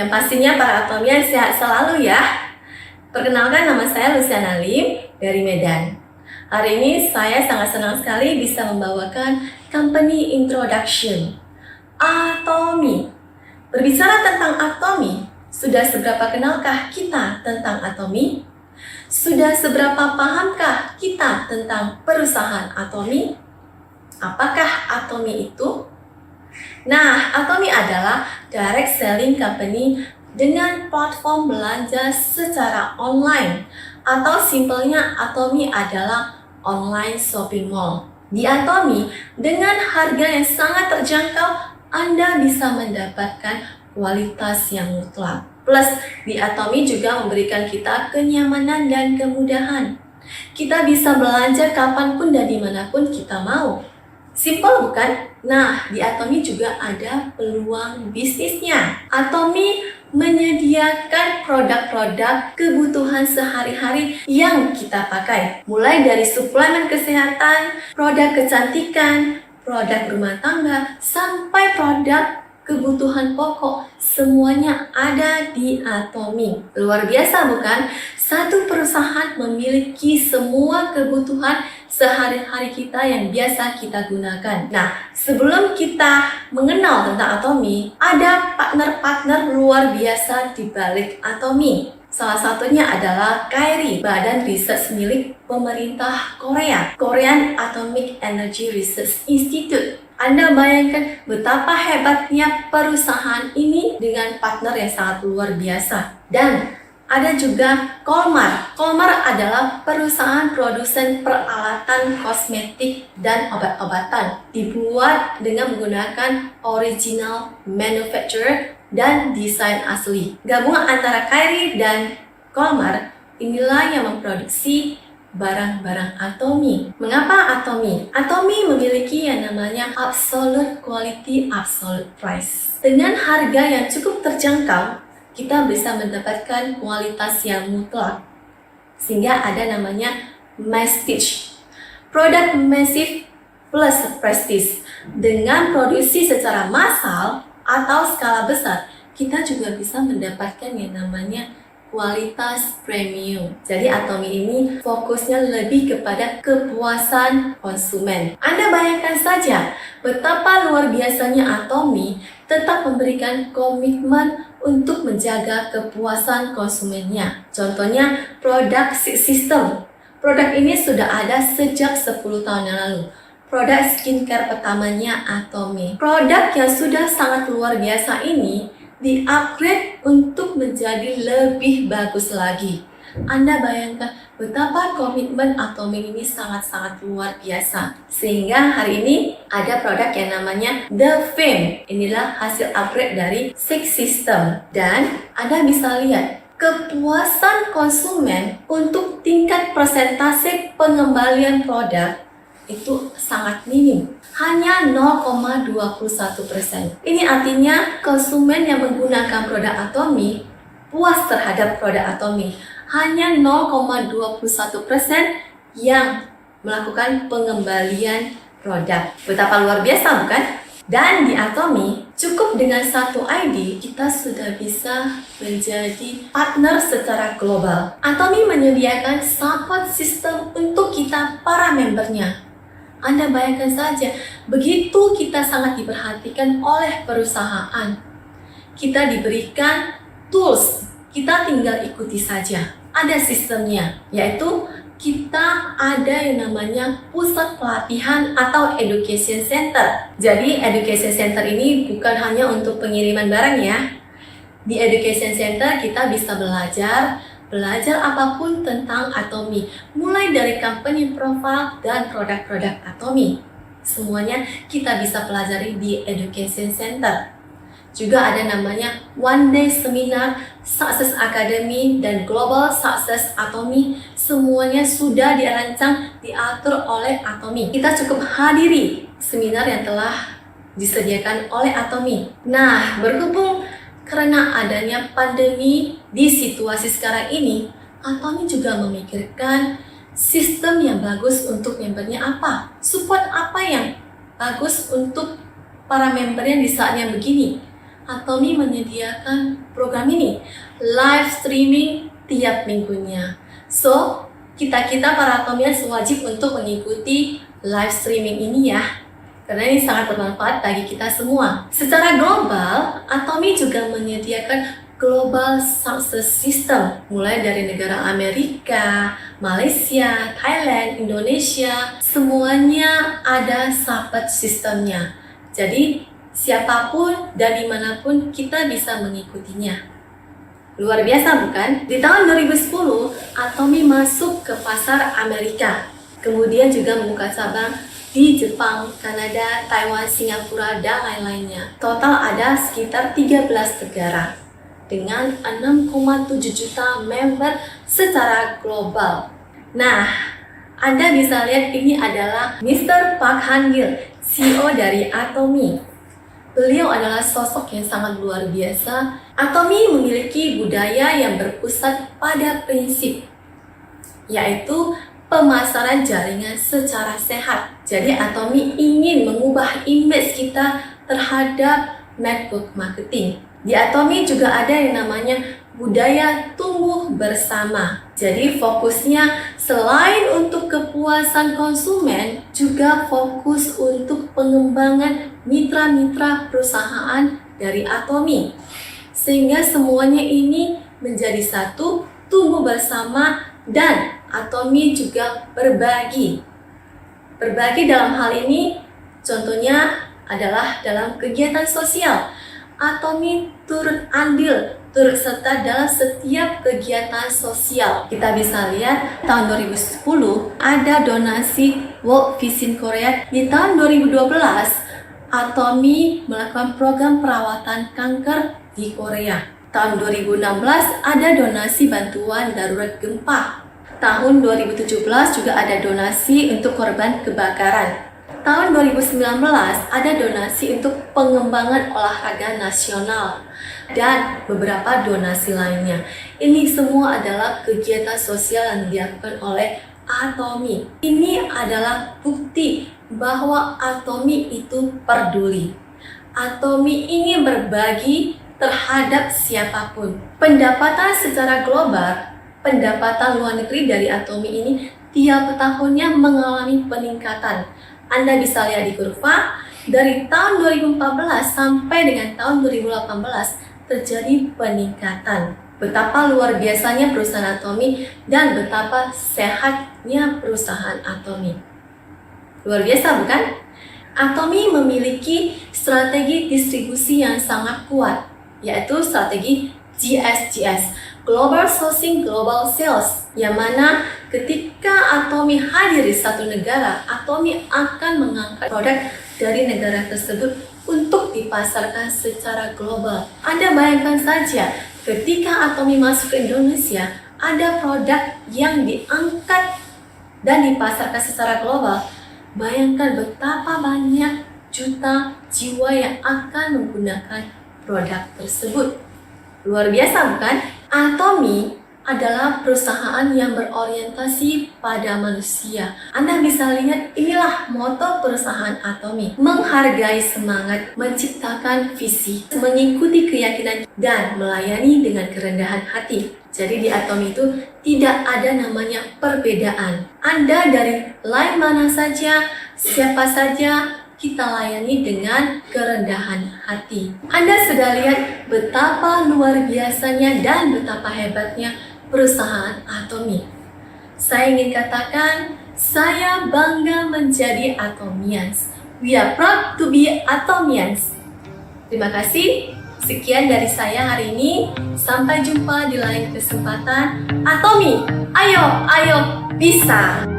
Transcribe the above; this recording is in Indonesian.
Yang pastinya para Atomian sehat selalu ya. Perkenalkan, nama saya Luciana Lim dari Medan. Hari ini saya sangat senang sekali bisa membawakan company introduction. Atomi. Berbicara tentang Atomi, sudah seberapa kenalkah kita tentang Atomi? Sudah seberapa pahamkah kita tentang perusahaan Atomi? Apakah Atomi itu? Nah, Atomi adalah direct selling company dengan platform belanja secara online, atau simpelnya Atomi adalah online shopping mall. Di Atomi, dengan harga yang sangat terjangkau, Anda bisa mendapatkan kualitas yang mutlak. Plus, di Atomi juga memberikan kita kenyamanan dan kemudahan. Kita bisa belanja kapanpun dan dimanapun kita mau. Simpel bukan? Nah, di Atomi juga ada peluang bisnisnya. Atomi menyediakan produk-produk kebutuhan sehari-hari yang kita pakai. Mulai dari suplemen kesehatan, produk kecantikan, produk rumah tangga, sampai produk kebutuhan pokok, semuanya ada di Atomi. Luar biasa bukan? Satu perusahaan memiliki semua kebutuhan sehari-hari kita yang biasa kita gunakan. Nah, sebelum kita mengenal tentang Atomi, ada partner-partner luar biasa di balik Atomi. Salah satunya adalah KAIRI, badan riset milik pemerintah Korea, Korean Atomic Energy Research Institute. Anda bayangkan betapa hebatnya perusahaan ini dengan partner yang sangat luar biasa. Dan ada juga Kolmar. Kolmar adalah perusahaan produsen peralatan kosmetik dan obat-obatan. Dibuat dengan menggunakan original manufacturer dan desain asli. Gabungan antara KAIRI dan Kolmar inilah yang memproduksi barang-barang Atomi. Mengapa Atomi? Atomi memiliki yang namanya absolute quality, absolute price. Dengan harga yang cukup terjangkau, kita bisa mendapatkan kualitas yang mutlak. Sehingga ada namanya Prestige. Produk massive plus prestige. Dengan produksi secara massal atau skala besar, kita juga bisa mendapatkan yang namanya kualitas premium. Jadi Atomi ini fokusnya lebih kepada kepuasan konsumen. Anda bayangkan saja betapa luar biasanya Atomi tetap memberikan komitmen untuk menjaga kepuasan konsumennya. Contohnya produk system. Produk ini sudah ada sejak 10 tahun yang lalu. Produk skincare pertamanya Atomi. Produk yang sudah sangat luar biasa ini di-upgrade untuk menjadi lebih bagus lagi. Anda bayangkan betapa komitmen Atomi ini sangat-sangat luar biasa. Sehingga hari ini ada produk yang namanya The Fame. Inilah hasil upgrade dari Six System. Dan Anda bisa lihat kepuasan konsumen untuk tingkat persentase pengembalian produk itu sangat minim, hanya 0,21%. Ini artinya konsumen yang menggunakan produk Atomi puas terhadap produk Atomi. Hanya 0,21% yang melakukan pengembalian produk. Betapa luar biasa bukan? Dan di Atomi, cukup dengan satu ID, kita sudah bisa menjadi partner secara global. Atomi menyediakan support system untuk kita para membernya. Anda bayangkan saja, begitu kita sangat diperhatikan oleh perusahaan. Kita diberikan tools, kita tinggal ikuti saja. Ada sistemnya, yaitu kita ada yang namanya pusat pelatihan atau education center. Jadi education center ini bukan hanya untuk pengiriman barang ya. Di education center kita bisa belajar apapun tentang Atomi, mulai dari company profile dan produk-produk Atomi. Semuanya kita bisa pelajari di Education Center. Juga ada namanya One Day Seminar, Success Academy, dan Global Success Atomi. Semuanya sudah dirancang, diatur oleh Atomi. Kita cukup hadiri seminar yang telah disediakan oleh Atomi. Nah, berhubung karena adanya pandemi di situasi sekarang ini, Atomi juga memikirkan sistem yang bagus untuk membernya apa, support apa yang bagus untuk para membernya di saat yang begini. Atomi menyediakan program ini, live streaming tiap minggunya. So, kita para Atomians wajib untuk mengikuti live streaming ini ya, karena ini sangat bermanfaat bagi kita semua. Secara global, Atomi juga menyediakan Global Success System, mulai dari negara Amerika, Malaysia, Thailand, Indonesia, semuanya ada support sistemnya. Jadi, siapapun dan dimanapun kita bisa mengikutinya. Luar biasa bukan? Di tahun 2010, Atomi masuk ke pasar Amerika. Kemudian juga membuka cabang di Jepang, Kanada, Taiwan, Singapura, dan lain-lainnya. Total ada sekitar 13 negara dengan 6,7 juta member secara global. Nah, Anda bisa lihat ini adalah Mr. Park Han-gil, CEO dari Atomi. Beliau adalah sosok yang sangat luar biasa. Atomi memiliki budaya yang berpusat pada prinsip, yaitu pemasaran jaringan secara sehat. Jadi Atomi ingin mengubah image kita terhadap network marketing. Di Atomi juga ada yang namanya budaya tumbuh bersama. Jadi fokusnya selain untuk kepuasan konsumen, juga fokus untuk pengembangan mitra-mitra perusahaan dari Atomi. Sehingga semuanya ini menjadi satu, tumbuh bersama, dan Atomi juga berbagi. Berbagi dalam hal ini contohnya adalah dalam kegiatan sosial. Atomi turut andil, turut serta dalam setiap kegiatan sosial. Kita bisa lihat tahun 2010 ada donasi World Vision Korea. Di tahun 2012 Atomi melakukan program perawatan kanker di Korea. Tahun 2016 ada donasi bantuan darurat gempa. Tahun 2017 juga ada donasi untuk korban kebakaran. Tahun 2019 ada donasi untuk pengembangan olahraga nasional dan beberapa donasi lainnya. Ini semua adalah kegiatan sosial yang dilakukan oleh Atomi. Ini adalah bukti bahwa Atomi itu peduli. Atomi ingin berbagi terhadap siapapun. Pendapatan secara global, pendapatan luar negeri dari Atomi ini tiap tahunnya mengalami peningkatan. Anda bisa lihat di kurva, dari tahun 2014 sampai dengan tahun 2018 terjadi peningkatan. Betapa luar biasanya perusahaan Atomi dan betapa sehatnya perusahaan Atomi. Luar biasa bukan? Atomi memiliki strategi distribusi yang sangat kuat, yaitu strategi GSGS, Global Sourcing Global Sales, yang mana ketika Atomi hadir di satu negara, Atomi akan mengangkat produk dari negara tersebut untuk dipasarkan secara global. Anda bayangkan saja, ketika Atomi masuk ke Indonesia, ada produk yang diangkat dan dipasarkan secara global. Bayangkan betapa banyak juta jiwa yang akan menggunakan produk tersebut. Luar biasa bukan? Atomi adalah perusahaan yang berorientasi pada manusia. Anda bisa lihat, inilah moto perusahaan Atomi. Menghargai semangat, menciptakan visi, mengikuti keyakinan, dan melayani dengan kerendahan hati. Jadi di Atomi itu tidak ada namanya perbedaan. Anda dari line mana saja, siapa saja, kita layani dengan kerendahan hati. Anda sudah lihat betapa luar biasanya dan betapa hebatnya perusahaan Atomi. Saya ingin katakan, saya bangga menjadi Atomians. We are proud to be Atomians. Terima kasih. Sekian dari saya hari ini. Sampai jumpa di lain kesempatan. Atomi, ayo, ayo, bisa!